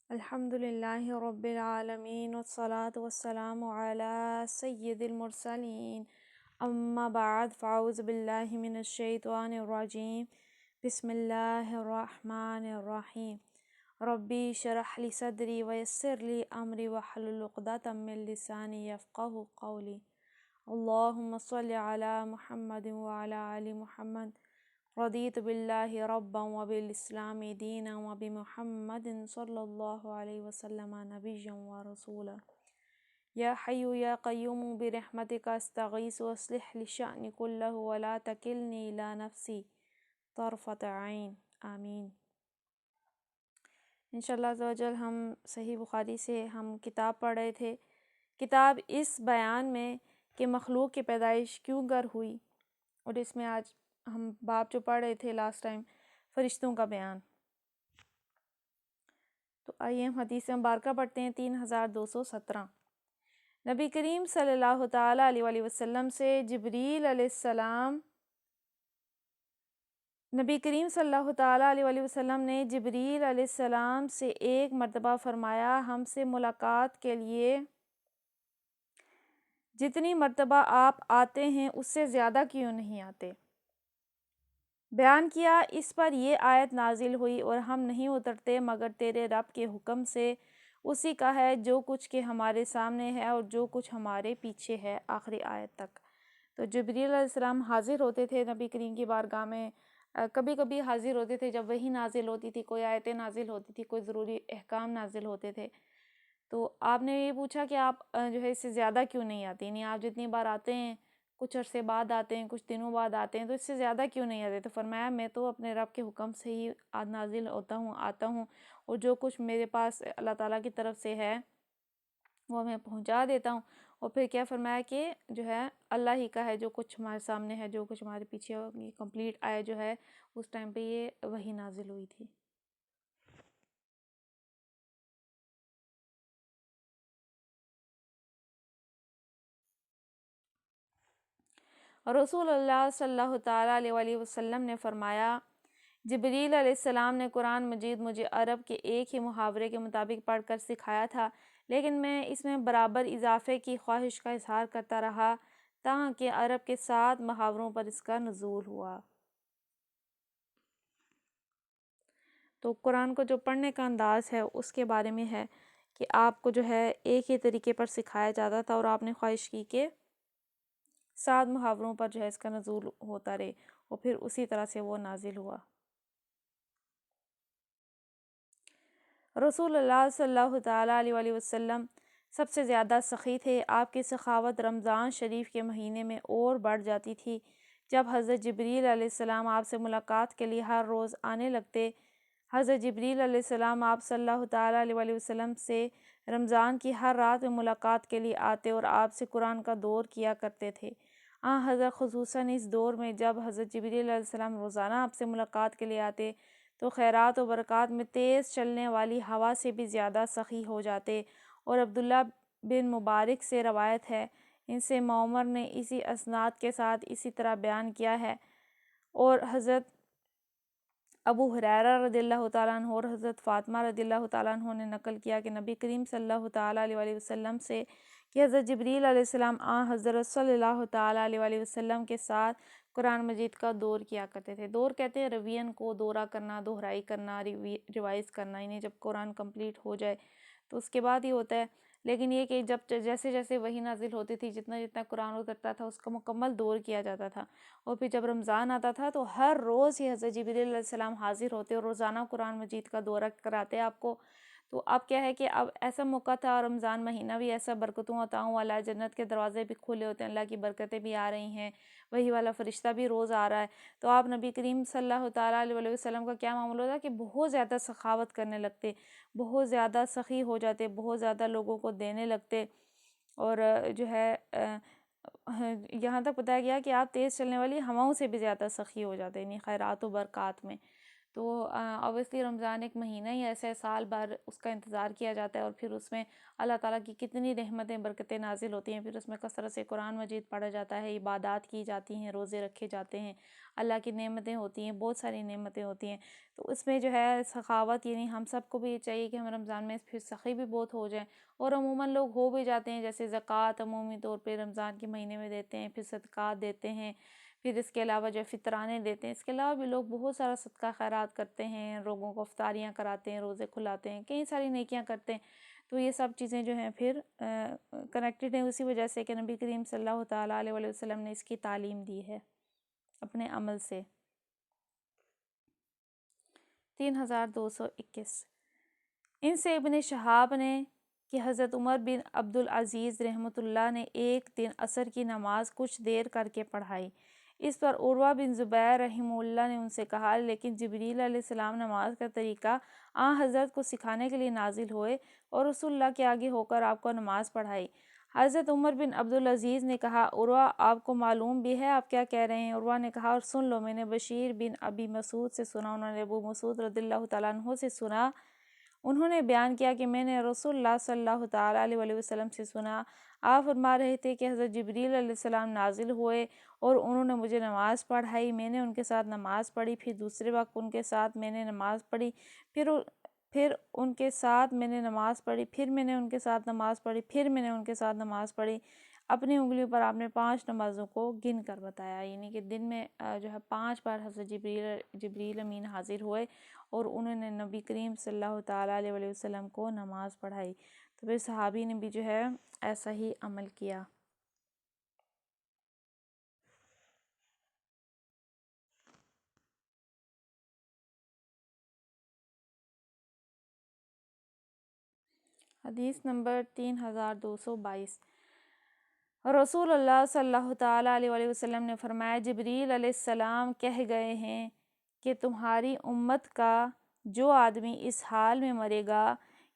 الحمد للہ رب العالمین والصلاة والسلام علی سید المرسلین اما بعد فاعوذ باللہ من الشیطان الرجیم بسم اللہ الرحمن الرحیم ربی شرح لی صدری ویسر لی امری واحلل عقدۃ من لسانی یفقہوا قولی اللہم صل علی محمد وعلی آل محمد رضیت باللہ ربا وبالاسلام دینا وبمحمد صلی اللہ علیہ وسلم نبیا ورسولا یا حی یا قیوم برحمتک استغیث واصلح لی شأنی کلہ ولا تکلنی الی نفسی طرفۃ عین آمین۔ انشاءاللہ عز و جل ہم صحیح بخاری سے ہم کتاب پڑھ رہے تھے۔ کتاب اس بیان میں کہ مخلوق کی پیدائش کیوں گر ہوئی، اور اس میں آج ہم باب جو پڑھ رہے تھے لاسٹ ٹائم فرشتوں کا بیان۔ تو آئیے ہم حدیث مبارکہ پڑھتے ہیں 3217۔ نبی کریم صلی اللہ تعالیٰ علیہ وآلہ وسلم سے جبریل علیہ السلام نبی کریم صلی اللہ تعالیٰ علیہ وآلہ وسلم نے جبریل علیہ السلام سے ایک مرتبہ فرمایا، ہم سے ملاقات کے لیے جتنی مرتبہ آپ آتے ہیں اس سے زیادہ کیوں نہیں آتے؟ بیان کیا، اس پر یہ آیت نازل ہوئی، اور ہم نہیں اترتے مگر تیرے رب کے حکم سے، اسی کا ہے جو کچھ کہ ہمارے سامنے ہے اور جو کچھ ہمارے پیچھے ہے، آخری آیت تک۔ تو جبریل علیہ السلام حاضر ہوتے تھے نبی کریم کی بارگاہ میں، کبھی کبھی حاضر ہوتے تھے جب وحی نازل ہوتی تھی، کوئی آیتیں نازل ہوتی تھی، کوئی ضروری احکام نازل ہوتے تھے۔ تو آپ نے یہ پوچھا کہ آپ جو ہے اس سے زیادہ کیوں نہیں آتے، یعنی آپ جتنی بار آتے ہیں، کچھ عرصے بعد آتے ہیں، کچھ دنوں بعد آتے ہیں، تو اس سے زیادہ کیوں نہیں آتے؟ تو فرمایا، میں تو اپنے رب کے حکم سے ہی نازل ہوتا ہوں، آتا ہوں، اور جو کچھ میرے پاس اللہ تعالیٰ کی طرف سے ہے وہ میں پہنچا دیتا ہوں۔ اور پھر کیا فرمایا کہ جو ہے اللہ ہی کا ہے جو کچھ ہمارے سامنے ہے، جو کچھ ہمارے پیچھے ہے، یہ کمپلیٹ آیا جو ہے اس ٹائم پہ یہ وحی نازل ہوئی تھی۔ رسول اللہ صلی اللہ تعالیٰ علیہ وآلہ وسلم نے فرمایا، جبریل علیہ السلام نے قرآن مجید مجھے عرب کے ایک ہی محاورے کے مطابق پڑھ کر سکھایا تھا، لیکن میں اس میں برابر اضافے کی خواہش کا اظہار کرتا رہا تاہم کہ عرب کے 7 محاوروں پر اس کا نزول ہوا۔ تو قرآن کو جو پڑھنے کا انداز ہے اس کے بارے میں ہے کہ آپ کو جو ہے ایک ہی طریقے پر سکھایا جاتا تھا، اور آپ نے خواہش کی کہ 7 محاوروں پر جو ہے اس کا نزول ہوتا رہے، اور پھر اسی طرح سے وہ نازل ہوا۔ رسول اللہ صلی اللہ تعالیٰ علیہ وآلہ وسلم سب سے زیادہ سخی تھے۔ آپ کی سخاوت رمضان شریف کے مہینے میں اور بڑھ جاتی تھی، جب حضرت جبریل علیہ السلام آپ سے ملاقات کے لیے ہر روز آنے لگتے۔ حضرت جبریل علیہ السلام آپ صلی اللہ تعالیٰ علیہ وآلہ وسلم سے رمضان کی ہر رات میں ملاقات کے لیے آتے اور آپ سے قرآن کا دور کیا کرتے تھے۔ حضرت خصوصاً اس دور میں جب حضرت جبریل علیہ السلام روزانہ آپ سے ملاقات کے لیے آتے تو خیرات و برکات میں تیز چلنے والی ہوا سے بھی زیادہ سخی ہو جاتے، اور عبداللہ بن مبارک سے روایت ہے، ان سے معمر نے اسی اسناد کے ساتھ اسی طرح بیان کیا ہے، اور حضرت ابو ہریرہ رضی اللہ تعالیٰ عنہ اور حضرت فاطمہ رضی اللہ تعالیٰ عنہ نے نقل کیا کہ نبی کریم صلی اللہ تعالیٰ علیہ وآلہ وسلم سے کہ حضرت جبریل علیہ السلام حضرت صلی اللہ تعالیٰ علیہ وآلہ وسلم کے ساتھ قرآن مجید کا دور کیا کرتے تھے۔ دور کہتے ہیں روین کو، دورہ کرنا، دہرائی کرنا، ریوائز کرنا، یعنی جب قرآن کمپلیٹ ہو جائے تو اس کے بعد ہی ہوتا ہے، لیکن یہ کہ جب جیسے جیسے وحی نازل ہوتی تھی، جتنا جتنا قرآن اترتا تھا اس کا مکمل دور کیا جاتا تھا، اور پھر جب رمضان آتا تھا تو ہر روز ہی حضرت جبریل علیہ السلام حاضر ہوتے اور روزانہ قرآن مجید کا دورہ کراتے آپ کو۔ تو اب کیا ہے کہ اب ایسا موقع تھا، رمضان مہینہ بھی ایسا برکتوں عطاؤں والا، جنت کے دروازے بھی کھلے ہوتے ہیں، اللہ کی برکتیں بھی آ رہی ہیں، وہی والا فرشتہ بھی روز آ رہا ہے، تو آپ نبی کریم صلی اللہ تعالیٰ علیہ وآلہ وسلم کا کیا معاملہ ہوتا کہ بہت زیادہ سخاوت کرنے لگتے، بہت زیادہ سخی ہو جاتے، بہت زیادہ لوگوں کو دینے لگتے، اور جو ہے یہاں تک بتایا گیا کہ آپ تیز چلنے والی ہواؤں سے بھی زیادہ سخی ہو جاتے، یعنی خیرات و برکات میں۔ تو اوبیسلی رمضان ایک مہینہ ہی ایسا ہے، سال بھر اس کا انتظار کیا جاتا ہے، اور پھر اس میں اللہ تعالیٰ کی کتنی رحمتیں برکتیں نازل ہوتی ہیں، پھر اس میں کثرت سے قرآن مجید پڑھا جاتا ہے، عبادات کی جاتی ہیں، روزے رکھے جاتے ہیں، اللہ کی نعمتیں ہوتی ہیں، بہت ساری نعمتیں ہوتی ہیں۔ تو اس میں جو ہے سخاوت، یعنی ہم سب کو بھی یہ چاہیے کہ ہم رمضان میں پھر سخی بھی بہت ہو جائیں، اور عموماً لوگ ہو بھی جاتے ہیں، جیسے زکوٰۃ عمومی طور پہ رمضان کے مہینے میں دیتے ہیں، پھر صدقات دیتے ہیں، پھر اس کے علاوہ جو فطرانے دیتے ہیں، اس کے علاوہ بھی لوگ بہت سارا صدقہ خیرات کرتے ہیں، لوگوں کو افطاریاں کراتے ہیں، روزے کھلاتے ہیں، کئی ساری نیکیاں کرتے ہیں۔ تو یہ سب چیزیں جو ہیں پھر کنیکٹڈ ہیں اسی وجہ سے کہ نبی کریم صلی اللہ تعالیٰ علیہ وسلم نے اس کی تعلیم دی ہے اپنے عمل سے۔ 3221 ان سے ابن شہاب نے کہ حضرت عمر بن عبدالعزیز رحمۃ اللہ نے ایک دن عصر کی نماز کچھ دیر کر کے پڑھائی۔ اس پر عروہ بن زبیر رحمہ اللہ نے ان سے کہا، لیکن جبریل علیہ السلام نماز کا طریقہ حضرت کو سکھانے کے لیے نازل ہوئے اور رسول اللہ کے آگے ہو کر آپ کو نماز پڑھائی۔ حضرت عمر بن عبدالعزیز نے کہا، عروہ آپ کو معلوم بھی ہے آپ کیا کہہ رہے ہیں؟ عروہ نے کہا، اور سن لو، میں نے بشیر بن ابی مسعود سے سنا، انہوں نے ابو مسعود رضی اللہ تعالیٰ عنہ سے سنا، انہوں نے بیان کیا کہ میں نے رسول اللہ صلی اللہ تعالیٰ علیہ وسلم سے سنا، آپ فرما رہے تھے کہ حضرت جبریل علیہ السلام نازل ہوئے اور انہوں نے مجھے نماز پڑھائی، میں نے ان کے ساتھ نماز پڑھی، پھر دوسرے وقت ان کے ساتھ میں نے نماز پڑھی، پھر ان کے ساتھ میں نے نماز پڑھی، پھر میں نے ان کے ساتھ نماز پڑھی، پھر میں نے ان کے ساتھ نماز پڑھی۔ اپنی انگلیوں پر آپ نے 5 نمازوں کو گن کر بتایا، یعنی کہ دن میں جو ہے 5 بار حضرت جبریل امین حاضر ہوئے اور انہوں نے نبی کریم صلی اللہ تعالیٰ علیہ وسلم کو نماز پڑھائی۔ تو پھر صحابی نے بھی جو ہے ایسا ہی عمل کیا۔ حدیث نمبر 3222 رسول اللہ صلی اللہ تعالیٰ علیہ وسلم نے فرمایا، جبریل علیہ السلام کہہ گئے ہیں کہ تمہاری امت کا جو آدمی اس حال میں مرے گا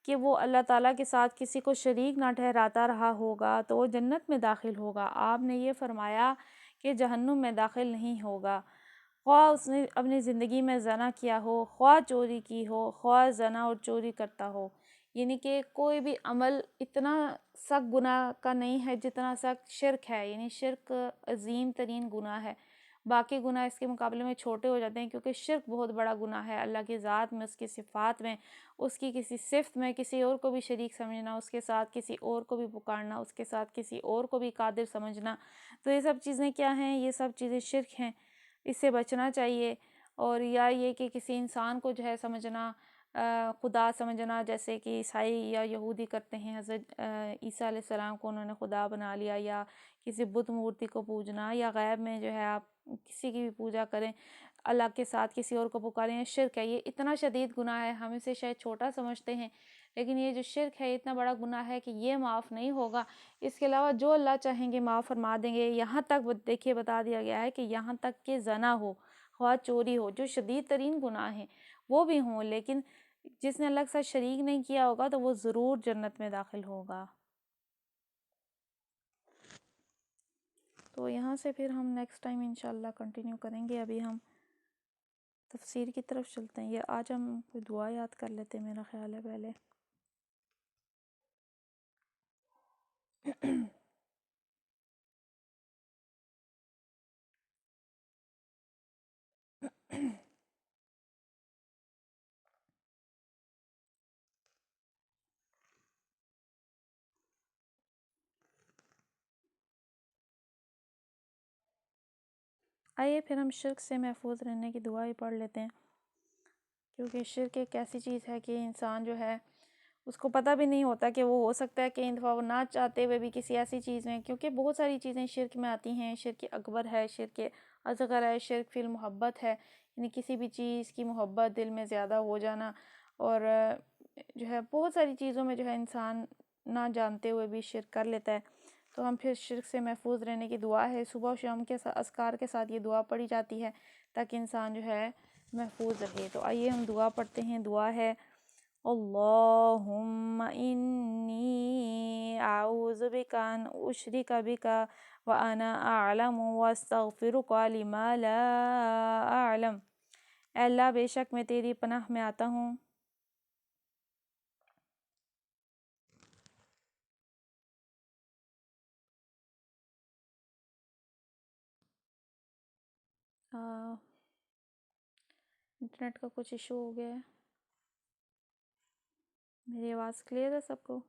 کہ وہ اللہ تعالیٰ کے ساتھ کسی کو شریک نہ ٹھہراتا رہا ہوگا تو وہ جنت میں داخل ہوگا۔ آپ نے یہ فرمایا کہ جہنم میں داخل نہیں ہوگا، خواہ اس نے اپنی زندگی میں زنا کیا ہو، خواہ چوری کی ہو، خواہ زنا اور چوری کرتا ہو، یعنی کہ کوئی بھی عمل اتنا سخت گناہ کا نہیں ہے جتنا سخت شرک ہے، یعنی شرک عظیم ترین گناہ ہے۔ باقی گناہ اس کے مقابلے میں چھوٹے ہو جاتے ہیں، کیونکہ شرک بہت بڑا گناہ ہے۔ اللہ کی ذات میں، اس کی صفات میں، اس کی کسی صفت میں کسی اور کو بھی شریک سمجھنا، اس کے ساتھ کسی اور کو بھی پکارنا، اس کے ساتھ کسی اور کو بھی قادر سمجھنا، تو یہ سب چیزیں کیا ہیں؟ یہ سب چیزیں شرک ہیں، اس سے بچنا چاہیے۔ اور یا یہ کہ کسی انسان کو جو ہے سمجھنا، خدا سمجھنا، جیسے کہ عیسائی یا یہودی کرتے ہیں، حضرت عیسیٰ علیہ السلام کو انہوں نے خدا بنا لیا، یا کسی بت مورتی کو پوجنا، یا غیب میں جو ہے آپ کسی کی بھی پوجا کریں، اللہ کے ساتھ کسی اور کو پکاریں، یہ شرک ہے۔ یہ اتنا شدید گناہ ہے، ہم اسے شاید چھوٹا سمجھتے ہیں، لیکن یہ جو شرک ہے اتنا بڑا گناہ ہے کہ یہ معاف نہیں ہوگا۔ اس کے علاوہ جو اللہ چاہیں گے معاف فرما دیں گے۔ یہاں تک دیکھیے بتا دیا گیا ہے کہ یہاں تک کہ زنا ہو، خواہ چوری ہو، جو شدید ترین گناہ ہیں وہ بھی ہوں، لیکن جس نے اللہ کے ساتھ شریک نہیں کیا ہوگا تو وہ ضرور جنت میں داخل ہوگا۔ تو یہاں سے پھر ہم نیکسٹ ٹائم انشاءاللہ کنٹینیو کریں گے۔ ابھی ہم تفسیر کی طرف چلتے ہیں، یہ آج ہم کوئی دعا یاد کر لیتے ہیں، میرا خیال ہے پہلے۔ آئیے پھر ہم شرک سے محفوظ رہنے کی دعا ہی پڑھ لیتے ہیں، کیونکہ شرک ایک ایسی چیز ہے کہ انسان جو ہے اس کو پتہ بھی نہیں ہوتا کہ وہ ہو سکتا ہے کہ ان دفعہ وہ نہ چاہتے ہوئے بھی کسی ایسی چیز میں، کیونکہ بہت ساری چیزیں شرک میں آتی ہیں۔ شرک اکبر ہے، شرک اصغر ہے، شرک فی المحبت ہے، یعنی کسی بھی چیز کی محبت دل میں زیادہ ہو جانا، اور جو ہے بہت ساری چیزوں میں جو ہے انسان نہ جانتے ہوئے بھی شرک کر لیتا ہے۔ تو ہم پھر شرک سے محفوظ رہنے کی دعا ہے، صبح و شام کے اذکار کے ساتھ یہ دعا پڑھی جاتی ہے تاکہ انسان جو ہے محفوظ رہے۔ تو آئیے ہم دعا پڑھتے ہیں۔ دعا ہے، اللہم انی اعوذ بک ان اشرک بک وانا اعلم واستغفرک لما لا اعلم۔ اے اللہ بے شک میں تیری پناہ میں آتا ہوں انٹرنیٹ کا کچھ ایشو ہو گیا ہے. میری آواز کلیئر ہے سب کو؟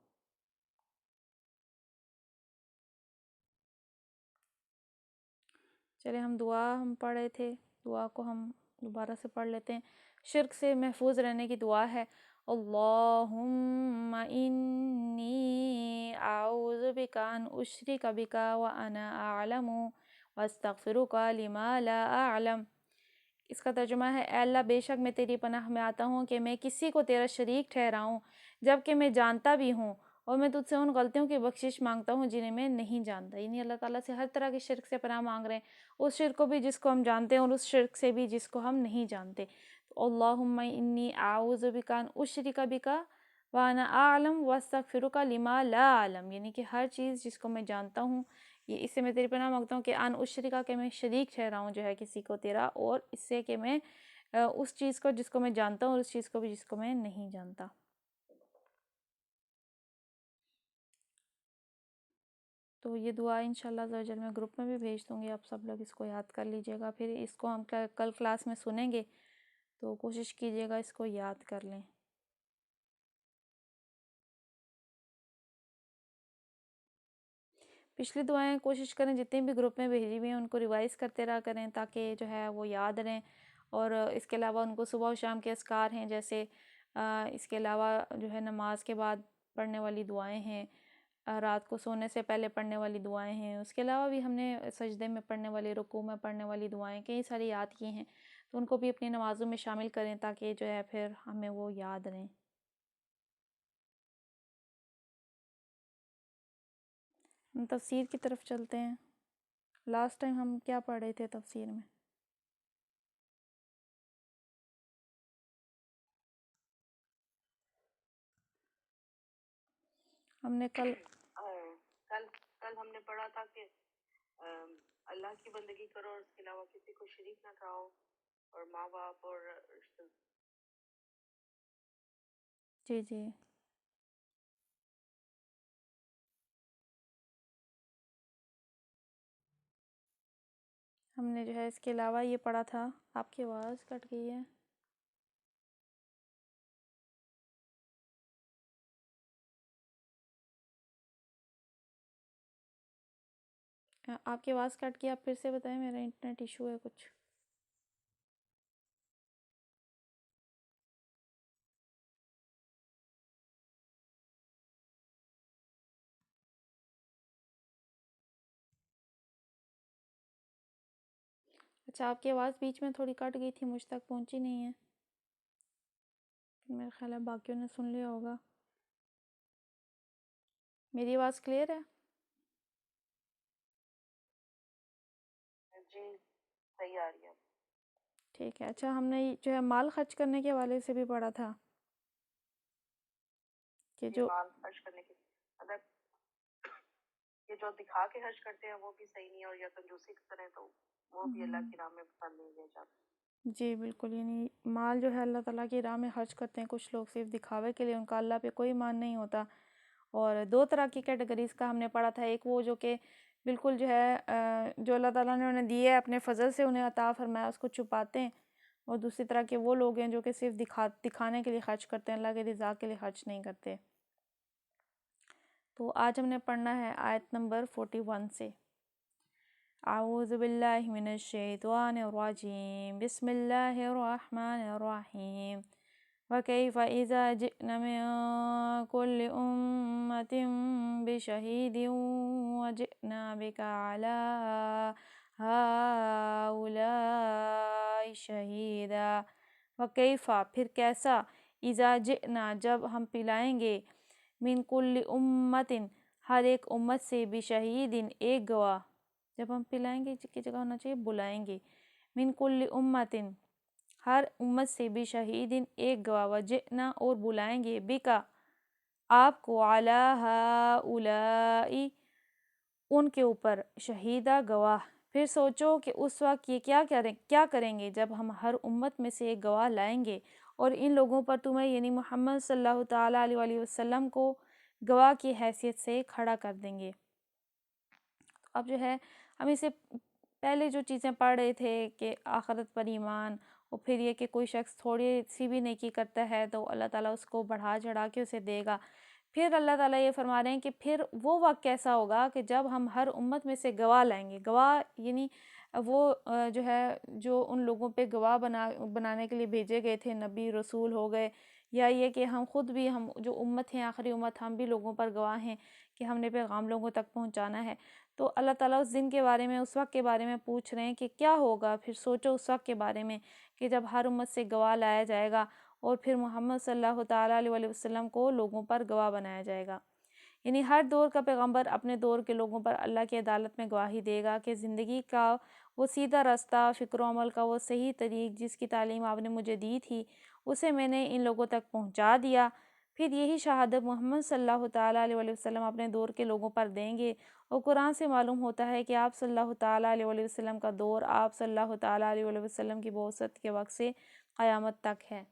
چلے ہم پڑھ رہے تھے، دعا کو ہم دوبارہ سے پڑھ لیتے ہیں. شرک سے محفوظ رہنے کی دعا ہے. اللہم انی اعوذ بک ان اشرک بک وانا اعلم واستغفرک لما لا اعلم. اس کا ترجمہ ہے اے اللہ بے شک میں تیری پناہ میں آتا ہوں کہ میں کسی کو تیرا شریک ٹھہراؤں جبکہ میں جانتا بھی ہوں، اور میں تجھ سے ان غلطیوں کی بخشش مانگتا ہوں جنہیں میں نہیں جانتا. یعنی اللہ تعالیٰ سے ہر طرح کے شرک سے پناہ مانگ رہے ہیں، اس شرک کو بھی جس کو ہم جانتے ہیں اور اس شرک سے بھی جس کو ہم نہیں جانتے. اللہم انی اعوذ بک ان اشرک بک وانا اعلم واستغفرک لما لا اعلم. یعنی کہ ہر چیز جس کو میں جانتا ہوں، یہ اس سے میں تیری پناہ مانگتا ہوں کہ ان اشرکا کہ میں شریک ٹھہراؤں جو ہے کسی کو تیرا، اور اس سے کہ میں اس چیز کو جس کو میں جانتا ہوں اور اس چیز کو بھی جس کو میں نہیں جانتا. تو یہ دعا انشاءاللہ عز و جل میں گروپ میں بھی بھیج دوں گی، آپ سب لوگ اس کو یاد کر لیجئے گا. پھر اس کو ہم کل کلاس میں سنیں گے تو کوشش کیجئے گا اس کو یاد کر لیں. پچھلی دعائیں کوشش کریں جتنی بھی گروپ میں بھیجی ہوئی ہیں ان کو ریوائز کرتے رہا کریں تاکہ جو ہے وہ یاد رہیں. اور اس کے علاوہ ان کو صبح و شام کے اذکار ہیں، جیسے اس کے علاوہ جو ہے نماز کے بعد پڑھنے والی دعائیں ہیں، رات کو سونے سے پہلے پڑھنے والی دعائیں ہیں. اس کے علاوہ بھی ہم نے سجدے میں پڑھنے والی، رکوع میں پڑھنے والی دعائیں کئی ساری یاد کی ہیں، تو ان کو بھی اپنی نمازوں میں شامل کریں تاکہ جو ہے پھر ہمیں وہ یاد رہیں. ہم تفسیر کی طرف چلتے ہیں. لاسٹ ٹائم ہم کیا پڑھ رہے تھے تفسیر میں؟ ہم نے کل کل ہم نے پڑھا تھا کہ اللہ کی بندگی کرو اور اس کے علاوہ کسی کو شریک نہ کھاؤ، اور ماں باپ اور رشتے. جی ہم نے جو ہے اس کے علاوہ یہ پڑھا تھا. آپ کی آواز کٹ گئی ہے. آپ کی آواز کٹ گئی، آپ پھر سے بتائیں، میرا انٹرنیٹ ایشو ہے کچھ. اچھا، آپ کی آواز بیچ میں تھوڑی کٹ گئی تھی، مجھ تک پہنچی نہیں ہے. میرا خیال ہے باقیوں نے سن لیا ہوگا. میری آواز کلیئر ہے؟ جی صحیح آ رہی ہے. ٹھیک ہے. اچھا، ہم نے جو ہے مال خرچ کرنے کے حوالے سے بھی پڑھا تھا کہ جی جو مال خرچ کرنے کی، اگر یہ جو دکھا کے خرچ کرتے ہیں وہ بھی صحیح نہیں ہے، اور یا کنجوسی کریں تو وہ بھی اللہ کی راہ میں پسند نہیں ہے جاتا. جی بالکل، یعنی مال جو ہے اللہ تعالیٰ کی راہ میں خرچ کرتے ہیں کچھ لوگ صرف دکھاوے کے لیے، ان کا اللہ پہ کوئی ایمان نہیں ہوتا. اور دو طرح کی کیٹیگریز کا ہم نے پڑھا تھا. ایک وہ جو کہ بالکل جو ہے جو اللہ تعالیٰ نے انہیں دیے اپنے فضل سے انہیں عطا فرمایا اس کو چھپاتے ہیں، اور دوسری طرح کے وہ لوگ ہیں جو کہ صرف دکھانے کے لیے خرچ کرتے ہیں، اللہ کے رضا کے لیے خرچ نہیں کرتے. تو آج ہم نے پڑھنا ہے آیت نمبر 41 سے. اعوذ باللہ من الشیطان الرجیم، بسم اللہ الرحمن الرحیم. وَكَيْفَ إِذَا جِئْنَا مِن كُلِّ أُمَّةٍ بِشَهِيدٍ وَجِئْنَا بِكَ عَلَىٰ هَٰؤُلَاءِ شَهِيدًا. وَكَيْفَ پھر کیسا، إِذَا جِئْنَا جب ہم پلائیں گے، من کل امتٍ ہر ایک امت سے، بشہید ایک گواہ. جب ہم پلائیں گے کی جگہ ہونا چاہیے بلائیں گے. من کل امتٍ ہر امت سے، بشہید ایک گواہ، وجئنا اور بلائیں گے، بکا آپ کو، علی ہؤلاء ان کے اوپر، شہیدہ گواہ. پھر سوچو کہ اس وقت یہ کیا کریں گے جب ہم ہر امت میں سے ایک گواہ لائیں گے اور ان لوگوں پر تمہیں یعنی محمد صلی اللہ تعالیٰ علیہ وآلہ وسلم کو گواہ کی حیثیت سے کھڑا کر دیں گے۔ اب جو ہے ہم اسے پہلے جو چیزیں پڑھ رہے تھے کہ آخرت پر ایمان، اور پھر یہ کہ کوئی شخص تھوڑی سی بھی نیکی کرتا ہے تو اللہ تعالیٰ اس کو بڑھا چڑھا کے اسے دے گا۔ پھر اللہ تعالیٰ یہ فرما رہے ہیں کہ پھر وہ وقت کیسا ہوگا کہ جب ہم ہر امت میں سے گواہ لائیں گے۔ گواہ یعنی وہ جو ہے جو ان لوگوں پہ گواہ بنانے کے لیے بھیجے گئے تھے، نبی رسول ہو گئے، یا یہ کہ ہم خود بھی، ہم جو امت ہیں آخری امت، ہم بھی لوگوں پر گواہ ہیں کہ ہم نے پیغام لوگوں تک پہنچانا ہے۔ تو اللہ تعالیٰ اس دن کے بارے میں، اس وقت کے بارے میں پوچھ رہے ہیں کہ کیا ہوگا۔ پھر سوچو اس وقت کے بارے میں کہ جب ہر امت سے گواہ لایا جائے گا اور پھر محمد صلی اللہ تعالیٰ علیہ وآلہ وسلم کو لوگوں پر گواہ بنایا جائے گا۔ یعنی ہر دور کا پیغمبر اپنے دور کے لوگوں پر اللہ کی عدالت میں گواہی دے گا کہ زندگی کا وہ سیدھا راستہ، فکر و عمل کا وہ صحیح طریق جس کی تعلیم آپ نے مجھے دی تھی، اسے میں نے ان لوگوں تک پہنچا دیا۔ پھر یہی شہادت محمد صلی اللہ تعالیٰ علیہ وآلہ وسلم اپنے دور کے لوگوں پر دیں گے، اور قرآن سے معلوم ہوتا ہے کہ آپ صلی اللہ تعالیٰ علیہ وآلہ وسلم کا دور آپ صلی اللہ تعالیٰ علیہ وآلہ وسلم کی بعثت کے وقت سے قیامت تک ہے۔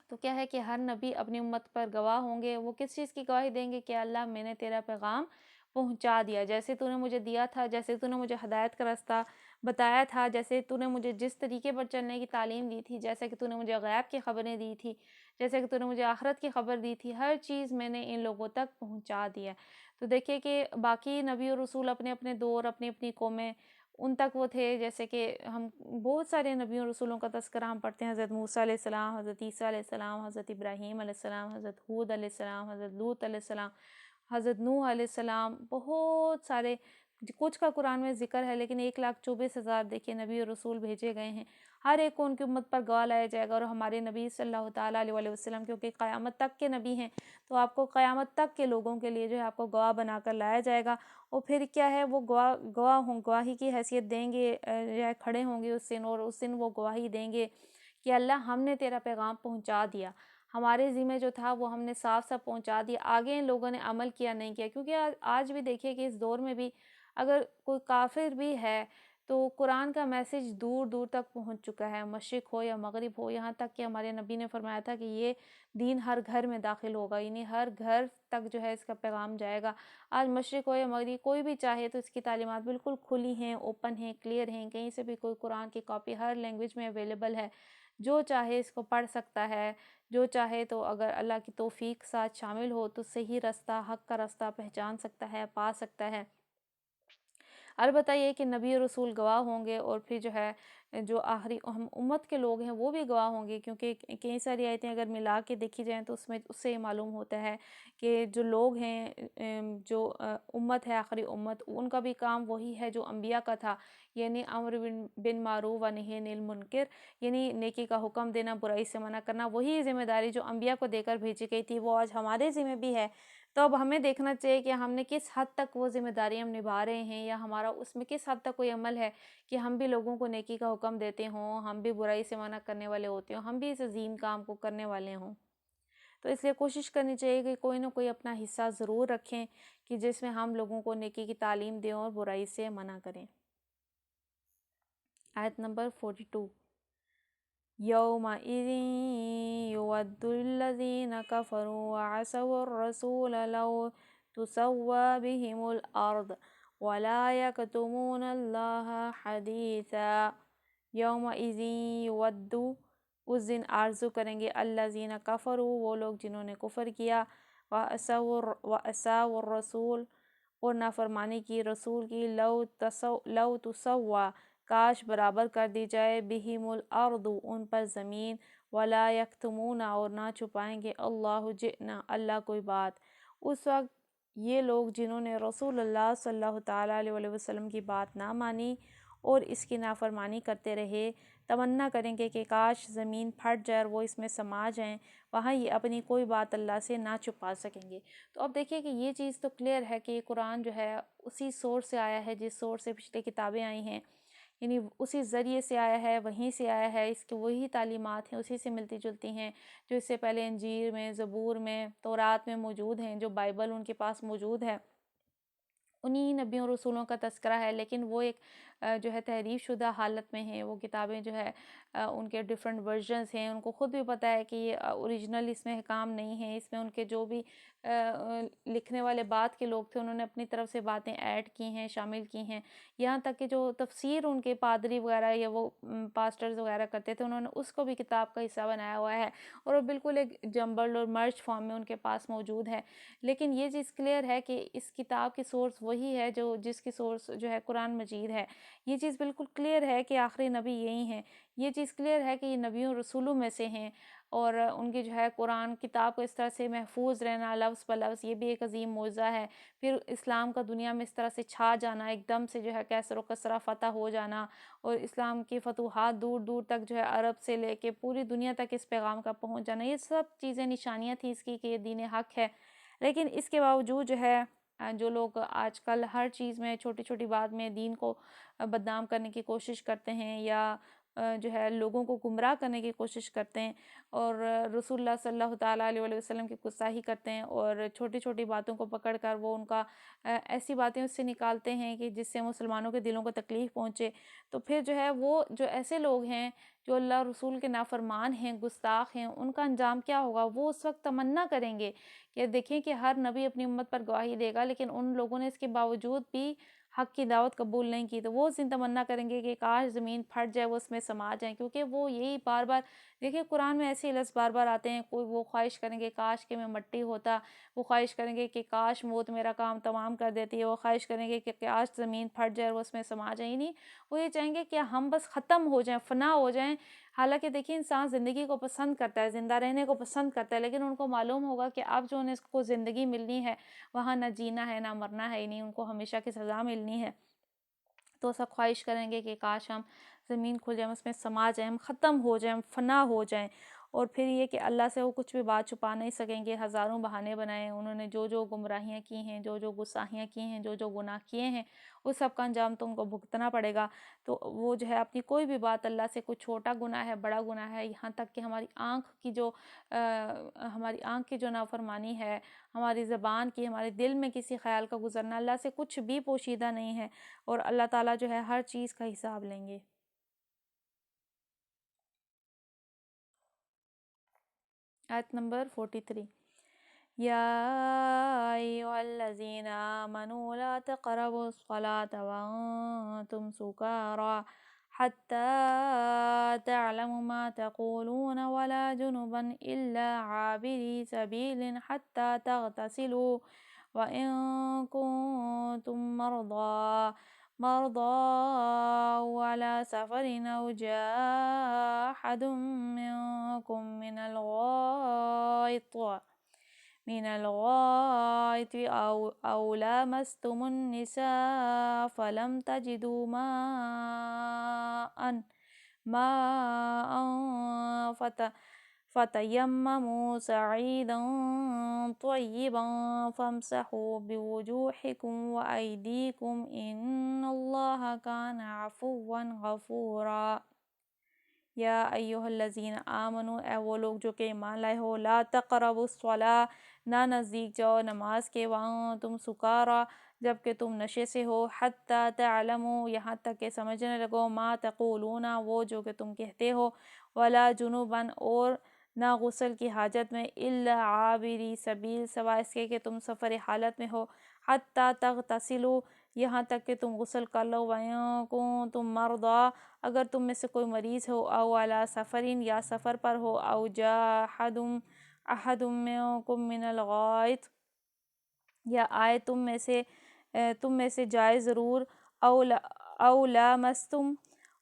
تو کیا ہے کہ ہر نبی اپنی امت پر گواہ ہوں گے۔ وہ کس چیز کی گواہی دیں گے؟ کہ اللہ میں نے تیرا پیغام پہنچا دیا، جیسے تو نے مجھے دیا تھا، جیسے تو نے مجھے ہدایت کا راستہ بتایا تھا، جیسے تو نے مجھے جس طریقے پر چلنے کی تعلیم دی تھی، جیسے کہ تو نے مجھے غیب کی خبریں دی تھی، جیسے کہ تو نے مجھے آخرت کی خبر دی تھی، ہر چیز میں نے ان لوگوں تک پہنچا دیا۔ تو دیکھیے کہ باقی نبی اور رسول اپنے اپنے دور، اپنی اپنی قومیں، ان تک وہ تھے، جیسے کہ ہم بہت سارے نبیوں اور رسولوں کا تذکرہ ہم پڑھتے ہیں، حضرت موسیٰ علیہ السلام، حضرت عیسیٰ علیہ السلام، حضرت ابراہیم علیہ السلام، حضرت ہود علیہ السلام، حضرت لوط علیہ السلام، حضرت نوح علیہ السلام، بہت سارے، کچھ کا قرآن میں ذکر ہے، لیکن 1,24,000 دیکھیے نبی اور رسول بھیجے گئے ہیں۔ ہر ایک کو ان کی امت پر گواہ لایا جائے گا، اور ہمارے نبی صلی اللہ تعالیٰ علیہ وآلہ وسلم کیونکہ قیامت تک کے نبی ہیں، تو آپ کو قیامت تک کے لوگوں کے لیے جو ہے آپ کو گواہ بنا کر لایا جائے گا۔ اور پھر کیا ہے، وہ گواہی کی حیثیت دیں گے، جو ہے کھڑے ہوں گے اس دن، اور اس دن وہ گواہی دیں گے کہ اللہ ہم نے تیرا پیغام پہنچا دیا، ہمارے ذمہ جو تھا وہ ہم نے صاف صاف پہنچا دیا، آگے ان لوگوں نے عمل کیا نہیں کیا۔ کیونکہ آج بھی دیکھیے کہ اس دور میں بھی اگر کوئی کافر بھی ہے تو قرآن کا میسیج دور دور تک پہنچ چکا ہے، مشرق ہو یا مغرب ہو، یہاں تک کہ ہمارے نبی نے فرمایا تھا کہ یہ دین ہر گھر میں داخل ہوگا، یعنی ہر گھر تک جو ہے اس کا پیغام جائے گا۔ آج مشرق ہو یا مغرب کوئی بھی چاہے تو اس کی تعلیمات بالکل کھلی ہیں، اوپن ہیں، کلیئر ہیں، کہیں سے بھی کوئی قرآن کی کاپی ہر لینگویج میں اویلیبل ہے، جو چاہے اس کو پڑھ سکتا ہے، جو چاہے تو اگر اللہ کی توفیق ساتھ شامل ہو تو صحیح راستہ، حق کا راستہ پہچان سکتا ہے، پا سکتا ہے۔ البتہ یہ کہ نبی اور رسول گواہ ہوں گے، اور پھر جو ہے جو آخری امت کے لوگ ہیں وہ بھی گواہ ہوں گے، کیونکہ کئی ساری آیتیں اگر ملا کے دیکھی جائیں تو اس سے یہ معلوم ہوتا ہے کہ جو لوگ ہیں، جو امت ہے آخری امت، ان کا بھی کام وہی ہے جو انبیاء کا تھا، یعنی امر بن معروف و نہی عن المنکر، یعنی نیکی کا حکم دینا، برائی سے منع کرنا۔ وہی ذمہ داری جو انبیاء کو دے کر بھیجی گئی تھی وہ آج ہمارے ذمہ بھی ہے۔ تو اب ہمیں دیکھنا چاہیے کہ ہم نے کس حد تک وہ ذمہ داری ہم نبھا رہے ہیں، یا ہمارا اس میں کس حد تک کوئی عمل ہے کہ ہم بھی لوگوں کو نیکی کا حکم دیتے ہوں، ہم بھی برائی سے منع کرنے والے ہوتے ہوں، ہم بھی اس عظیم کام کو کرنے والے ہوں۔ تو اس لیے کوشش کرنی چاہیے کہ کوئی نہ کوئی اپنا حصہ ضرور رکھیں کہ جس میں ہم لوگوں کو نیکی کی تعلیم دیں اور برائی سے منع کریں۔ آیت نمبر 42، يومئذ يود الذين كفروا وعصوا الرسول لو تسوى بهم الأرض ولا يكتمون الله حديثا۔ يومئذ يود، اس دن آرزو کریں گے، الذین کفروا، وہ لوگ جنہوں نے کفر کیا، وعصوا الرسول، اور نافرمانی کی رسول کی، لو تسوى، کاش برابر کر دی جائے، بہم الارض، ان پر زمین، ولا یکتمون، اور نہ چھپائیں گے، اللہ جئنا، اللہ کوئی بات۔ اس وقت یہ لوگ جنہوں نے رسول اللہ صلی اللہ تعالیٰ علیہ وآلہ وسلم کی بات نہ مانی اور اس کی نافرمانی کرتے رہے، تمنا کریں گے کہ کاش زمین پھٹ جائے اور وہ اس میں سما جائیں، وہاں یہ اپنی کوئی بات اللہ سے نہ چھپا سکیں گے۔ تو اب دیکھیے کہ یہ چیز تو کلیئر ہے کہ یہ قرآن جو ہے اسی سورس سے آیا ہے جس سورس سے پچھلے کتابیں آئی ہیں، یعنی اسی ذریعے سے آیا ہے، وہیں سے آیا ہے، اس کی وہی تعلیمات ہیں، اسی سے ملتی جلتی ہیں جو اس سے پہلے انجیل میں، زبور میں، تورات میں موجود ہیں، جو بائبل ان کے پاس موجود ہے، انہی نبیوں رسولوں کا تذکرہ ہے، لیکن وہ ایک جو ہے تحریف شدہ حالت میں ہیں۔ وہ کتابیں جو ہے ان کے ڈیفرنٹ ورژنز ہیں، ان کو خود بھی پتہ ہے کہ یہ اوریجنل اس میں احکام نہیں ہے، اس میں ان کے جو بھی لکھنے والے بعد کے لوگ تھے انہوں نے اپنی طرف سے باتیں ایڈ کی ہیں، شامل کی ہیں، یہاں تک کہ جو تفسیر ان کے پادری وغیرہ یا وہ پاسٹرز وغیرہ کرتے تھے انہوں نے اس کو بھی کتاب کا حصہ بنایا ہوا ہے، اور وہ بالکل ایک جمبل اور مرج فارم میں ان کے پاس موجود ہے۔ لیکن یہ چیز کلیئر ہے کہ اس کتاب کی سورس وہی ہے جو جس کی سورس جو ہے قرآن مجید ہے۔ یہ چیز بالکل کلیئر ہے کہ آخری نبی یہی ہیں۔ یہ چیز کلیئر ہے کہ یہ نبیوں رسولوں میں سے ہیں، اور ان کی جو ہے قرآن کتاب کو اس طرح سے محفوظ رہنا لفظ بلفظ، یہ بھی ایک عظیم معجزہ ہے۔ پھر اسلام کا دنیا میں اس طرح سے چھا جانا، ایک دم سے جو ہے کیسر و کسرا فتح ہو جانا، اور اسلام کی فتوحات دور دور تک جو ہے عرب سے لے کے پوری دنیا تک اس پیغام کا پہنچ جانا، یہ سب چیزیں نشانیاں تھیں اس کی کہ یہ دین حق ہے۔ لیکن اس کے باوجود جو ہے جو لوگ آج کل ہر چیز میں چھوٹی چھوٹی بات میں دین کو بدنام کرنے کی کوشش کرتے ہیں، یا جو ہے لوگوں کو گمراہ کرنے کی کوشش کرتے ہیں، اور رسول اللہ صلی اللہ تعالیٰ علیہ وآلہ وسلم کی گستاخی کرتے ہیں، اور چھوٹی چھوٹی باتوں کو پکڑ کر وہ ان کا ایسی باتیں اس سے نکالتے ہیں کہ جس سے مسلمانوں کے دلوں کو تکلیف پہنچے، تو پھر جو ہے وہ جو ایسے لوگ ہیں جو اللہ رسول کے نافرمان ہیں، گستاخ ہیں، ان کا انجام کیا ہوگا؟ وہ اس وقت تمنا کریں گے کہ دیکھیں کہ ہر نبی اپنی امت پر گواہی دے گا، لیکن ان لوگوں نے اس کے باوجود بھی حق کی دعوت قبول نہیں کی، تو وہ اس دن تمنا کریں گے کہ کاش زمین پھٹ جائے، وہ اس میں سما جائیں، کیونکہ وہ یہی بار بار دیکھیں قرآن میں ایسے لفظ بار بار آتے ہیں، کوئی وہ خواہش کریں گے کاش کہ میں مٹی ہوتا، وہ خواہش کریں گے کہ کاش موت میرا کام تمام کر دیتی ہے، وہ خواہش کریں گے کہ کاش زمین پھٹ جائے اور وہ اس میں سما جائے، نہیں، وہ یہ چاہیں گے کہ ہم بس ختم ہو جائیں، فنا ہو جائیں۔ حالانکہ دیکھیں انسان زندگی کو پسند کرتا ہے، زندہ رہنے کو پسند کرتا ہے، لیکن ان کو معلوم ہوگا کہ اب جو انہیں اس کو زندگی ملنی ہے وہاں نہ جینا ہے نہ مرنا ہے، نہیں، ان کو ہمیشہ کی سزا ملنی ہے، تو سب خواہش کریں گے کہ کاش ہم زمین کھل جائیں، اس میں سما جائیں، ہم ختم ہو جائیں، ہم فنا ہو جائیں۔ اور پھر یہ کہ اللہ سے وہ کچھ بھی بات چھپا نہیں سکیں گے، ہزاروں بہانے بنائے انہوں نے، جو جو گمراہیاں کی ہیں، جو جو گستاخیاں کی ہیں، جو جو گناہ کیے ہیں، اس سب کا انجام تو ان کو بھگتنا پڑے گا۔ تو وہ جو ہے اپنی کوئی بھی بات اللہ سے، کوئی چھوٹا گناہ ہے، بڑا گناہ ہے، یہاں تک کہ ہماری آنکھ کی جو نافرمانی ہے، ہماری زبان کی، ہمارے دل میں کسی خیال کا گزرنا، اللہ سے کچھ بھی پوشیدہ نہیں ہے، اور اللہ تعالیٰ جو ہے ہر چیز کا حساب لیں گے۔ آیت نمبر 43۔ یا ایھا الذین آمنوا لا تقربوا الصلاة وانتم سکارى حتى تعلموا ما تقولون ولا جنبا إلا عابري سبيل حتى تغتسلوا وإن كنتم مرضى أو على سفر أو جاء أحد منكم من الغائط أو لامستم النساء فلم تجدوا ماء فتيمموا صعيدا طيبا فامسحوا بوجوهكم وأيديكم إن الله كان عفوا غفورا۔ یا ایھا الذین آمنوا، اے وہ لوگ جو کہ ایمان لائے ہو، لا تقربوا الصلاۃ، نہ نزدیک جاؤ نماز کے، وانتم سکارى، جب کہ تم نشے سے ہو، حتی تعلموا، یہاں تک کہ سمجھنے لگو، ما تقولون، وہ جو کہ تم کہتے ہو، ولا جنبا، اور نہ غسل کی حاجت میں، الا عابری سبیل، سوائے اس کے کہ تم سفر حالت میں ہو، حتی تغتسلوا، یہاں تک کہ تم غسل کر لو، وَإِن كُنتُم مَرْضَىٰ، اگر تم میں سے کوئی مریض ہو، او علی سفرین، یا سفر پر ہو، او جاء احد منکم من الغائط، یا آئے تم میں سے جائے ضرور، او لامستم،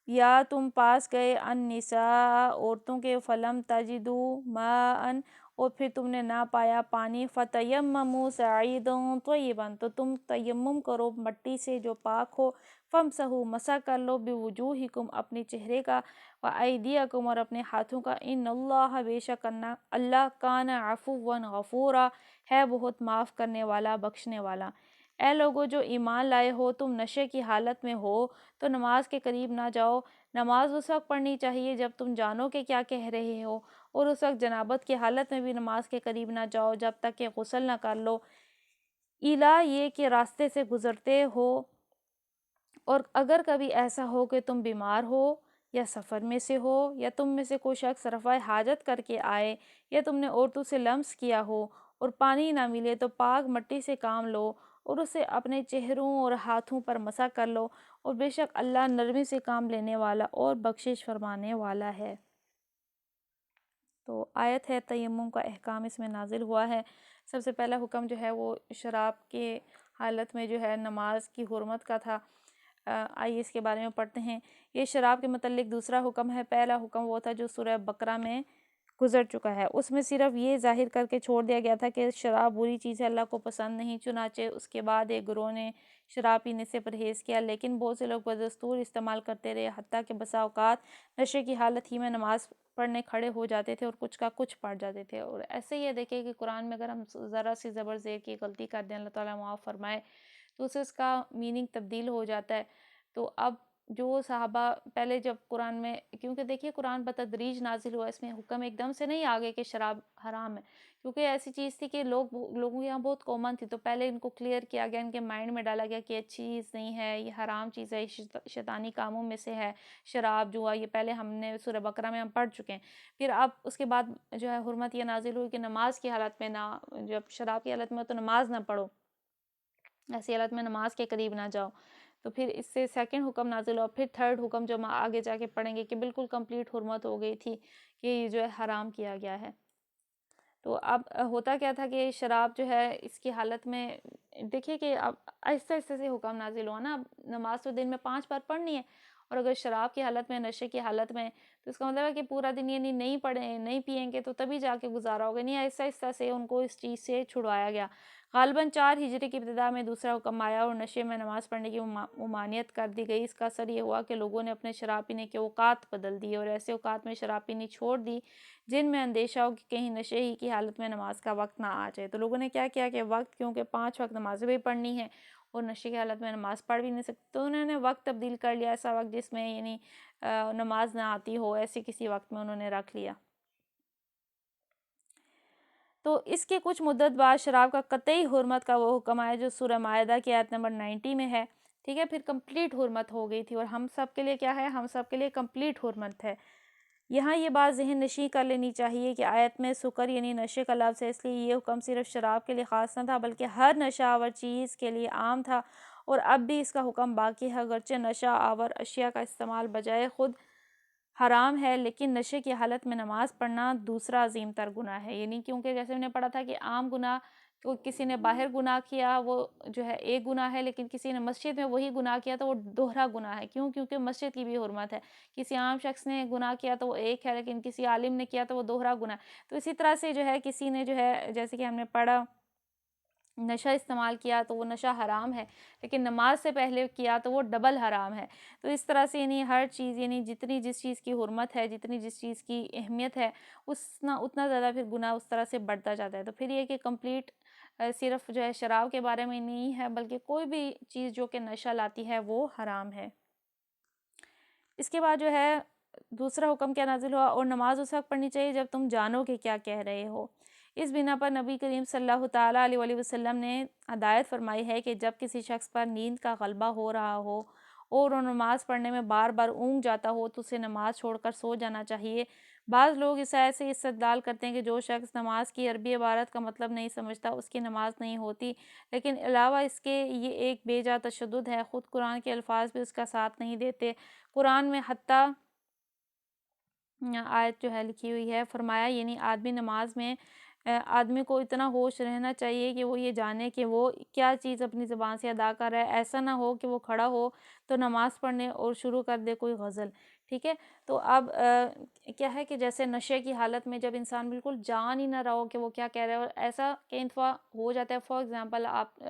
یا تم پاس گئے، النساء، عورتوں کے، فلم تجدوا ماء، اور پھر تم نے نہ پایا پانی، فتیمموا صعیدا طیبا، تو تم تیمم کرو مٹی سے جو پاک ہو، فامسحوا، مسح کر لو، بوجوہکم، اپنے چہرے کا، وایدیکم، اور اپنے ہاتھوں کا، ان اللہ، بے شک اللہ، کان عفوا غفورا، ہے بہت معاف کرنے والا، بخشنے والا۔ اے لوگو جو ایمان لائے ہو، تم نشے کی حالت میں ہو تو نماز کے قریب نہ جاؤ، نماز اس وقت پڑھنی چاہیے جب تم جانو کہ کیا کہہ رہے ہو، اور اس وقت جنابت کی حالت میں بھی نماز کے قریب نہ جاؤ جب تک کہ غسل نہ کر لو، ایلا یہ کہ راستے سے گزرتے ہو اور اگر کبھی ایسا ہو کہ تم بیمار ہو یا سفر میں سے ہو یا تم میں سے کوئی شخص رفع حاجت کر کے آئے یا تم نے عورتوں سے لمس کیا ہو اور پانی نہ ملے تو پاک مٹی سے کام لو اور اسے اپنے چہروں اور ہاتھوں پر مسح کر لو، اور بے شک اللہ نرمی سے کام لینے والا اور بخشش فرمانے والا ہے۔ تو آیت ہے تیمم کا احکام اس میں نازل ہوا ہے۔ سب سے پہلا حکم جو ہے وہ شراب کے حالت میں جو ہے نماز کی حرمت کا تھا۔ آئیے اس کے بارے میں پڑھتے ہیں۔ یہ شراب کے متعلق دوسرا حکم ہے۔ پہلا حکم وہ تھا جو سورہ بقرہ میں گزر چکا ہے، اس میں صرف یہ ظاہر کر کے چھوڑ دیا گیا تھا کہ شراب بری چیز ہے، اللہ کو پسند نہیں، چنانچہ اس کے بعد ایک گروہ نے شراب پینے سے پرہیز کیا، لیکن بہت سے لوگ بدستور استعمال کرتے رہے، حتیٰ کہ بسا اوقات نشے کی حالت ہی میں نماز پڑھنے کھڑے ہو جاتے تھے اور کچھ کا کچھ پڑھ جاتے تھے۔ اور ایسے ہی دیکھیں کہ قرآن میں اگر ہم ذرا سی زبر زیر کی غلطی کر دیں، اللہ تعالیٰ معاف فرمائے، تو اسے اس کا میننگ تبدیل ہو جاتا ہے۔ تو اب جو صحابہ پہلے جب قرآن میں، کیونکہ دیکھیے قرآن بتدریج نازل ہوا، اس میں حکم ایک دم سے نہیں آگے کہ شراب حرام ہے، کیونکہ ایسی چیز تھی کہ لوگوں کے یہاں بہت کامن تھی، تو پہلے ان کو کلیئر کیا گیا، ان کے مائنڈ میں ڈالا گیا کہ اچھی چیز نہیں ہے، یہ حرام چیز ہے، یہ شیطانی کاموں میں سے ہے، شراب جوا، یہ پہلے ہم نے سورہ بقرہ میں ہم پڑھ چکے ہیں۔ پھر اب اس کے بعد جو ہے حرمت یہ نازل ہوئی کہ نماز کی حالت میں نہ، جب شراب کی حالت میں تو نماز نہ پڑھو، ایسی حالت میں نماز کے قریب نہ جاؤ۔ تو پھر اس سے سیکنڈ حکم نازل ہوا، پھر تھرڈ حکم جو ہم آگے جا کے پڑھیں گے کہ بالکل کمپلیٹ حرمت ہو گئی تھی کہ یہ جو ہے حرام کیا گیا ہے۔ تو اب ہوتا کیا تھا کہ شراب جو ہے اس کی حالت میں دیکھیے کہ اب آہستہ آہستہ سے حکم نازل ہوا نا، اب نماز تو دن میں 5 بار پڑھنی ہے، اور اگر شراب کی حالت میں، نشے کی حالت میں، تو اس کا مطلب ہے کہ پورا دن یعنی نہیں پڑھیں، نہیں پئیں گے تو تبھی جا کے گزارا ہوگا، نہیں آہستہ آہستہ سے ان کو اس چیز سے چھڑوایا گیا۔ غالباً 4 ہجری کی ابتدا میں دوسرا حکم آیا اور نشے میں نماز پڑھنے کی ممانعت کر دی گئی۔ اس کا اثر یہ ہوا کہ لوگوں نے اپنے شراب پینے کے اوقات بدل دیے اور ایسے اوقات میں شراب پینی چھوڑ دی جن میں اندیشہ ہو کہ کہیں نشے ہی کی حالت میں نماز کا وقت نہ آ جائے۔ تو لوگوں نے کیا کیا کہ وقت، کیونکہ 5 وقت نمازیں بھی پڑھنی ہے اور نشے کی حالت میں نماز پڑھ بھی نہیں سکتے، تو انہوں نے وقت تبدیل کر لیا، ایسا وقت جس میں یعنی نماز نہ آتی ہو، ایسے کسی وقت میں انہوں نے رکھ لیا۔ تو اس کے کچھ مدت بعد شراب کا قطعی حرمت کا وہ حکم آیا جو سورہ مائدہ کی آیت نمبر 90 میں ہے، ٹھیک ہے، پھر کمپلیٹ حرمت ہو گئی تھی، اور ہم سب کے لیے کیا ہے، ہم سب کے لیے کمپلیٹ حرمت ہے۔ یہاں یہ بات ذہن نشین کر لینی چاہیے کہ آیت میں سکر یعنی نشے کا لفظ ہے، اس لیے یہ حکم صرف شراب کے لیے خاص نہ تھا بلکہ ہر نشہ آور چیز کے لیے عام تھا، اور اب بھی اس کا حکم باقی ہے، اگرچہ نشہ آور اشیاء کا استعمال بجائے خود حرام ہے، لیکن نشے کی حالت میں نماز پڑھنا دوسرا عظیم تر گناہ ہے، یعنی کیونکہ جیسے ہم نے پڑھا تھا کہ عام گناہ تو کسی نے باہر گناہ کیا وہ جو ہے ایک گناہ ہے، لیکن کسی نے مسجد میں وہی گناہ کیا تو وہ دوہرا گناہ ہے، کیونکہ مسجد کی بھی حرمت ہے۔ کسی عام شخص نے گناہ کیا تو وہ ایک ہے، لیکن کسی عالم نے کیا تو وہ دوہرا گناہ ہے۔ تو اسی طرح سے جو ہے کسی نے جو ہے جیسے کہ ہم نے پڑھا نشہ استعمال کیا تو وہ نشہ حرام ہے، لیکن نماز سے پہلے کیا تو وہ ڈبل حرام ہے۔ تو اس طرح سے یعنی ہر چیز، یعنی جتنی جس چیز کی حرمت ہے، جتنی جس چیز کی اہمیت ہے، اتنا زیادہ پھر گناہ اس طرح سے بڑھتا جاتا ہے۔ تو پھر یہ کہ کمپلیٹ صرف جو ہے شراب کے بارے میں نہیں ہے بلکہ کوئی بھی چیز جو کہ نشہ لاتی ہے وہ حرام ہے۔ اس کے بعد جو ہے دوسرا حکم کیا نازل ہوا، اور نماز اس وقت پڑھنی چاہیے جب تم جانو کہ کیا کہہ رہے ہو۔ اس بنا پر نبی کریم صلی اللہ تعالیٰ علیہ وآلہ وسلم نے ہدایت فرمائی ہے کہ جب کسی شخص پر نیند کا غلبہ ہو رہا ہو اور وہ نماز پڑھنے میں بار بار اونگ جاتا ہو تو اسے نماز چھوڑ کر سو جانا چاہیے۔ بعض لوگ اس آیت سے استدلال کرتے ہیں کہ جو شخص نماز کی عربی عبارت کا مطلب نہیں سمجھتا اس کی نماز نہیں ہوتی، لیکن علاوہ اس کے یہ ایک بے جا تشدد ہے، خود قرآن کے الفاظ بھی اس کا ساتھ نہیں دیتے۔ قرآن میں حتیٰ آیت جو ہے لکھی ہوئی ہے، فرمایا یعنی آدمی نماز میں آدمی کو اتنا ہوش رہنا چاہیے کہ وہ یہ جانے کہ وہ کیا چیز اپنی زبان سے ادا کر رہا ہے، ایسا نہ ہو کہ وہ کھڑا ہو تو نماز پڑھنے اور شروع کر دے کوئی غزل، ٹھیک ہے۔ تو اب کیا ہے کہ جیسے نشے کی حالت میں جب انسان بالکل جان ہی نہ رہا ہو کہ وہ کیا کہہ رہا ہے، اور ایسا کئی دفعہ ہو جاتا ہے، فار ایگزامپل آپ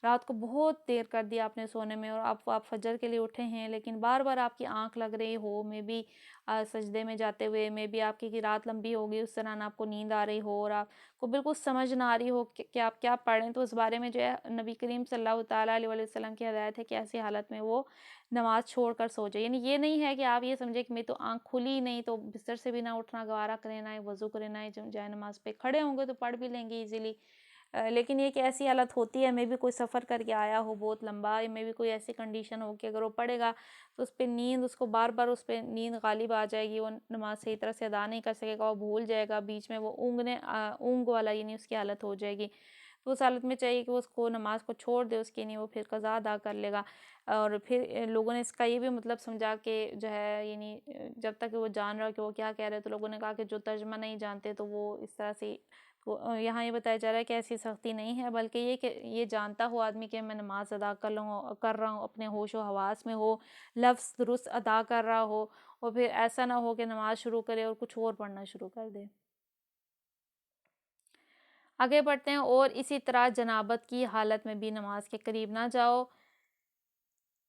رات کو بہت دیر کر دیا آپ نے سونے میں اور آپ فجر کے لیے اٹھے ہیں، لیکن بار بار آپ کی آنکھ لگ رہی ہو، میں بھی سجدے میں جاتے ہوئے، میں بھی آپ کی رات لمبی ہو گئی، اس طرح آپ کو نیند آ رہی ہو اور آپ کو بالکل سمجھ نہ آ رہی ہو کہ آپ کیا پڑھیں، تو اس بارے میں جو ہے نبی کریم صلی اللہ تعالیٰ علیہ وسلم کی ہدایت ہے کہ ایسی حالت میں وہ نماز چھوڑ کر سو جائے۔ یعنی یہ نہیں ہے کہ آپ یہ سمجھے کہ میں تو آنکھ کھلی نہیں تو بستر سے بھی نہ اٹھنا، گوارا کرنا ہے، وضو کرنا ہے، جائے نماز پہ کھڑے ہوں گے تو پڑھ بھی لیں گے ایزیلی، لیکن یہ کہ ایسی حالت ہوتی ہے، میں بھی کوئی سفر کر کے آیا ہو بہت لمبا، میں بھی کوئی ایسی کنڈیشن ہو کہ اگر وہ پڑھے گا تو اس پہ نیند، اس کو بار بار اس پہ نیند غالب آ جائے گی، وہ نماز صحیح طرح سے ادا نہیں کر سکے گا، وہ بھول جائے گا، بیچ میں وہ اونگ والا یعنی اس کی حالت ہو جائے گی۔ تو اس حالت میں چاہیے کہ وہ اس کو نماز کو چھوڑ دے، اس کی نہیں وہ پھر قضا ادا کر لے گا۔ اور پھر لوگوں نے اس کا یہ بھی مطلب سمجھا کہ جو ہے یعنی جب تک کہ وہ جان رہا کہ وہ کیا کہہ رہے، تو لوگوں نے کہا کہ جو ترجمہ نہیں جانتے تو وہ اس طرح سے یہاں یہ بتایا جا رہا ہے کہ ایسی سختی نہیں ہے، بلکہ یہ کہ یہ جانتا ہو آدمی کہ میں نماز ادا کر رہا ہوں، اپنے ہوش و حواس میں ہو، لفظ درست ادا کر رہا ہو، اور پھر ایسا نہ ہو کہ نماز شروع کرے اور کچھ اور پڑھنا شروع کر دے۔ آگے بڑھتے ہیں، اور اسی طرح جنابت کی حالت میں بھی نماز کے قریب نہ جاؤ۔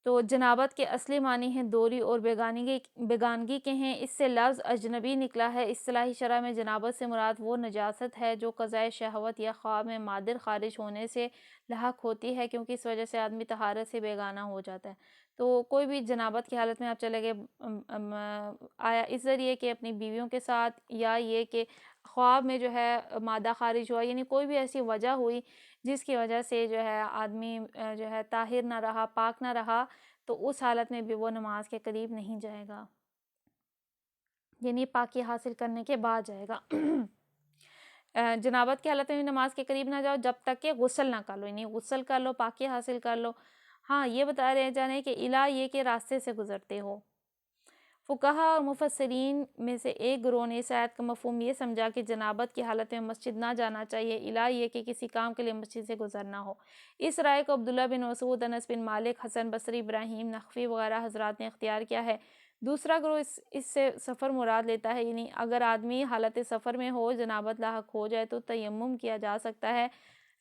تو جنابت کے اصلی معنی ہیں دوری اور بیگانگی کے ہیں، اس سے لفظ اجنبی نکلا ہے۔ اصطلاحی شرح میں جنابت سے مراد وہ نجاست ہے جو قضائے شہوت یا خواب میں مادر خارج ہونے سے لاحق ہوتی ہے، کیونکہ اس وجہ سے آدمی طہارت سے بیگانہ ہو جاتا ہے۔ تو کوئی بھی جنابت کی حالت میں آپ چلے گئے، آیا اس ذریعے کہ اپنی بیویوں کے ساتھ، یا یہ کہ خواب میں جو ہے مادہ خارج ہوا، یعنی کوئی بھی ایسی وجہ ہوئی جس کی وجہ سے جو ہے آدمی جو ہے طاہر نہ رہا، پاک نہ رہا، تو اس حالت میں بھی وہ نماز کے قریب نہیں جائے گا، یعنی پاکی حاصل کرنے کے بعد جائے گا۔ جنابت کی حالت میں بھی نماز کے قریب نہ جاؤ جب تک کہ غسل نہ کر لو، یعنی غسل کر لو، پاکی حاصل کر لو۔ ہاں، یہ بتا رہے جانے کہ الہ یہ کہ راستے سے گزرتے ہو۔ فقہا اور مفسرین میں سے ایک گروہ نے اس آیت کا مفہوم یہ سمجھا کہ جنابت کی حالت میں مسجد نہ جانا چاہیے، الہ یہ کہ کسی کام کے لیے مسجد سے گزرنا ہو۔ اس رائے کو عبداللہ بن مسعود، انس بن مالک، حسن بصری، ابراہیم نخعی وغیرہ حضرات نے اختیار کیا ہے۔ دوسرا گروہ اس سے سفر مراد لیتا ہے، یعنی اگر آدمی حالت سفر میں ہو، جنابت لاحق ہو جائے تو تیمم کیا جا سکتا ہے۔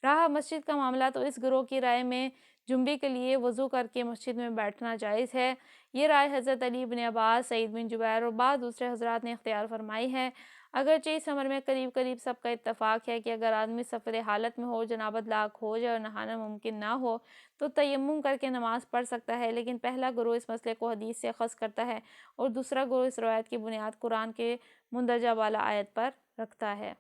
رہا مسجد کا معاملہ، تو اس گروہ کی رائے میں جنبی کے لیے وضو کر کے مسجد میں بیٹھنا جائز ہے۔ یہ رائے حضرت علی بن عباس، سعید بن جبیر اور بعض دوسرے حضرات نے اختیار فرمائی ہے۔ اگرچہ اس امر میں قریب قریب سب کا اتفاق ہے کہ اگر آدمی سفر حالت میں ہو، جنابت لاحق ہو جائے اور نہانا ممکن نہ ہو تو تیمم کر کے نماز پڑھ سکتا ہے، لیکن پہلا گروہ اس مسئلے کو حدیث سے اخذ کرتا ہے اور دوسرا گروہ اس روایت کی بنیاد قرآن کے مندرجہ بالا آیت پر رکھتا ہے۔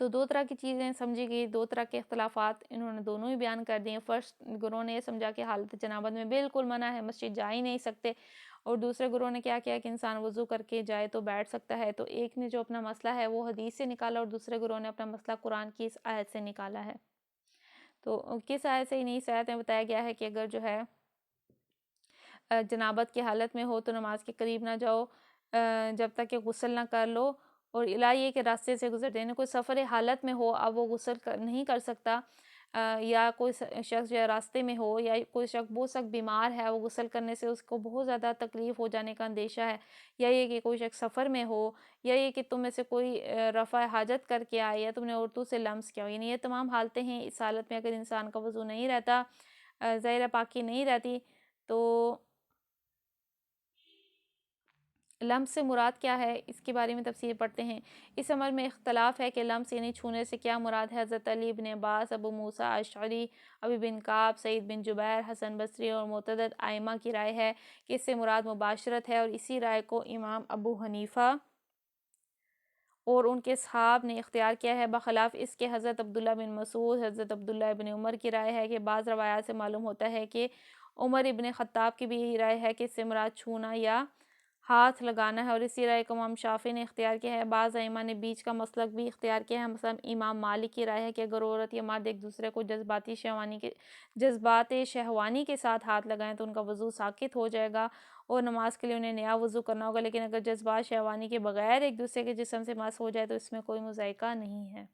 تو دو طرح کی چیزیں سمجھی گئی، دو طرح کے اختلافات انہوں نے دونوں ہی بیان کر دیے۔ فرسٹ گروہ نے یہ سمجھا کہ حالت جنابت میں بالکل منع ہے، مسجد جا ہی نہیں سکتے، اور دوسرے گروہ نے کیا کیا کہ انسان وضو کر کے جائے تو بیٹھ سکتا ہے۔ تو ایک نے جو اپنا مسئلہ ہے وہ حدیث سے نکالا، اور دوسرے گروہ نے اپنا مسئلہ قرآن کی اس آیت سے نکالا ہے۔ تو کس آیت سے؟ اس آیت میں بتایا گیا ہے کہ اگر جو ہے جنابت کی حالت میں ہو تو نماز کے قریب نہ جاؤ جب تک کہ غسل نہ کر لو، اور الہی کے راستے سے گزرتے ہیں، کوئی سفر حالت میں ہو، اب وہ غسل نہیں کر سکتا، یا کوئی شخص جو راستے میں ہو، یا کوئی شخص بہت سخت بیمار ہے، وہ غسل کرنے سے اس کو بہت زیادہ تکلیف ہو جانے کا اندیشہ ہے، یا یہ کہ کوئی شخص سفر میں ہو، یا یہ کہ تم میں سے کوئی رفع حاجت کر کے آئے، یا تم نے عورتوں سے لمس کیا ہو، یعنی یہ تمام حالتیں ہیں۔ اس حالت میں اگر انسان کا وضو نہیں رہتا، ظاہر پاکی نہیں رہتی، تو لمس سے مراد کیا ہے، اس کے بارے میں تفسیر پڑھتے ہیں۔ اس امر میں اختلاف ہے کہ لمس یعنی چھونے سے کیا مراد ہے۔ حضرت علی بن عباس، ابو موسیٰ اشعری، ابی بن کعب، سعید بن جبیر، حسن بصری اور متعدد ائمہ کی رائے ہے کہ اس سے مراد مباشرت ہے، اور اسی رائے کو امام ابو حنیفہ اور ان کے اصحاب نے اختیار کیا ہے، بخلاف اس کے حضرت عبداللہ بن مسعود، حضرت عبداللہ ابن عمر کی رائے ہے کہ بعض روایات سے معلوم ہوتا ہے کہ عمر ابن خطاب کی بھی یہی رائے ہے کہ اس سے مراد چھونا یا ہاتھ لگانا ہے، اور اسی رائے کو امام شافعی نے اختیار کیا ہے۔ بعض ائمہ نے بیچ کا مسلک بھی اختیار کیا ہے، مثلا امام مالک کی رائے ہے کہ اگر عورت یا مرد ایک دوسرے کو جذبات شہوانی کے ساتھ ہاتھ لگائیں تو ان کا وضو ساقط ہو جائے گا اور نماز کے لیے انہیں نیا وضو کرنا ہوگا، لیکن اگر جذبات شہوانی کے بغیر ایک دوسرے کے جسم سے مس ہو جائے تو اس میں کوئی مذائقہ نہیں ہے۔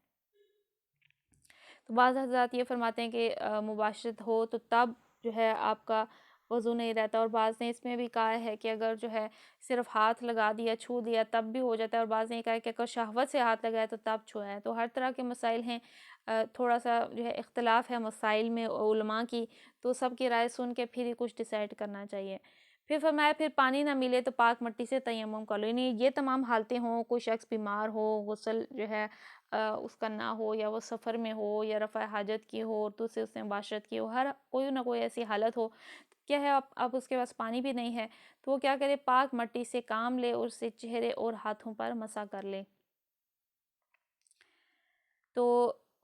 تو بعض حضرات یہ فرماتے ہیں کہ مباشرت ہو تو تب جو ہے آپ کا وضو نہیں رہتا، اور بعض نے اس میں بھی کہا ہے کہ اگر جو ہے صرف ہاتھ لگا دیا، چھو دیا تب بھی ہو جاتا ہے، اور بعض نے یہ کہا ہے کہ اگر شہوت سے ہاتھ لگایا تو تب چھویا ہے۔ تو ہر طرح کے مسائل ہیں، تھوڑا سا جو ہے اختلاف ہے مسائل میں علماء کی، تو سب کی رائے سن کے پھر ہی کچھ ڈیسائیڈ کرنا چاہیے۔ پھر فرمایا پھر پانی نہ ملے تو پاک مٹی سے تیمم کر لو، یعنی یہ تمام حالتیں ہوں، کوئی شخص بیمار ہو، غسل جو ہے اس کا نہ ہو، یا وہ سفر میں ہو، یا رفع حاجت کی ہو، تو سے اس نے مباشرت کی ہو، ہر کوئی نہ کوئی ایسی حالت ہو، کیا ہے اب اس کے پاس پانی بھی نہیں ہے تو وہ کیا کرے، پاک مٹی سے کام لے اور اسے چہرے اور ہاتھوں پر مسح کر لے۔ تو